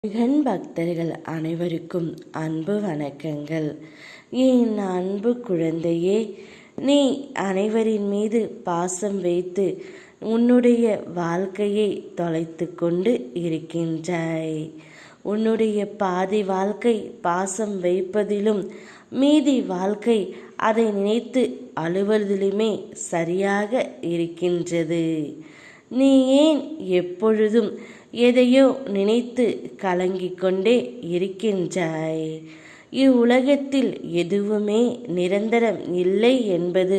முருகன் பக்தர்கள் அனைவருக்கும் அன்பு வணக்கங்கள். என் அன்பு குழந்தையே, நீ அனைவரின் மீது பாசம் வைத்து உன்னுடைய வாழ்க்கையை தொலைத்து கொண்டு இருக்கின்றாய். உன்னுடைய பாதி வாழ்க்கை பாசம் வைப்பதிலும் மீதி வாழ்க்கை அதை நினைத்து அழுவதிலுமே சரியாக இருக்கின்றது. நீ ஏன் எப்பொழுதும் எதையோ நினைத்து கலங்கிக் கொண்டே இருக்கின்றாய்? இவ்வுலகத்தில் எதுவுமே நிரந்தரம் இல்லை என்பது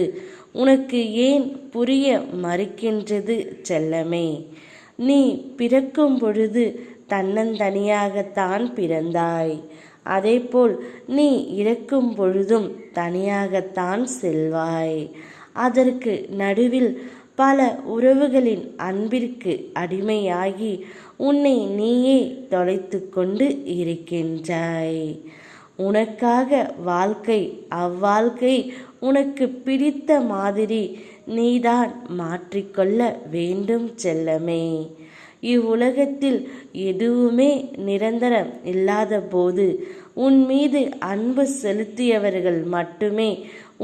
உனக்கு ஏன் புரிய மறுக்கின்றது செல்லமே? நீ பிறக்கும் பொழுது தன்னந்தனியாகத்தான் பிறந்தாய். அதேபோல் நீ இறக்கும் பொழுதும் தனியாகத்தான் செல்வாய். அதற்கு நடுவில் பல உறவுகளின் அன்பிற்கு அடிமையாகி உன்னை நீயே தொலைத்து கொண்டு இருக்கின்றாய். உனக்காக வாழ்க்கை, அவ்வாழ்க்கை உனக்கு பிடித்த மாதிரி நீதான் மாற்றிக்கொள்ள வேண்டும் செல்லமே. இவ்வுலகத்தில் எதுவுமே நிரந்தரம் இல்லாத போது உன் மீது அன்பு செலுத்தியவர்கள் மட்டுமே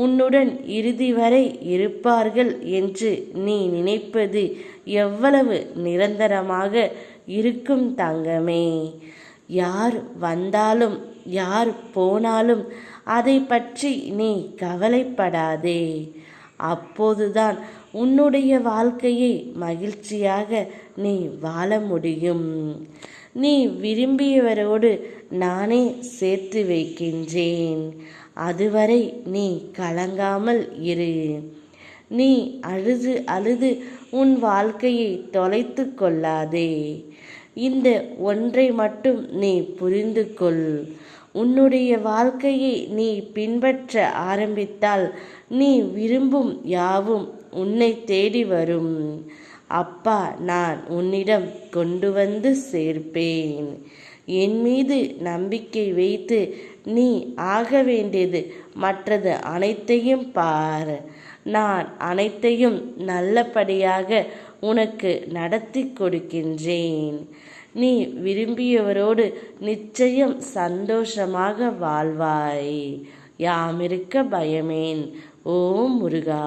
உன்னுடன் இறுதி வரை இருப்பார்கள் என்று நீ நினைப்பது எவ்வளவு நிரந்தரமாக இருக்கும் தங்கமே? யார் வந்தாலும் யார் போனாலும் அதை பற்றி நீ கவலைப்படாதே. அப்போதுதான் உன்னுடைய வாழ்க்கையை மகிழ்ச்சியாக நீ வாழ முடியும். நீ விரும்பியவரோடு நானே சேர்த்து வைக்கின்றேன். அதுவரை நீ கலங்காமல் இரு. நீ அழுது அழுது உன் வாழ்க்கையை தொலைத்து கொள்ளாதே. இந்த ஒன்றை மட்டும் நீ புரிந்து கொள். உன்னுடைய வாழ்க்கையை நீ பின்பற்ற ஆரம்பித்தால் நீ விரும்பும் யாவும் உன்னை தேடி வரும். அப்பா நான் உன்னிடம் கொண்டு வந்து சேர்ப்பேன். என் மீது நம்பிக்கை வைத்து நீ ஆக வேண்டியது மற்றது அனைத்தையும் பார். நான் அனைத்தையும் நல்லபடியாக உனக்கு நடத்தி கொடுக்கின்றேன். நீ விரும்பியவரோடு நிச்சயம் சந்தோஷமாக வாழ்வாய். யாமிருக்க பயமேன். ஓம் முருகா.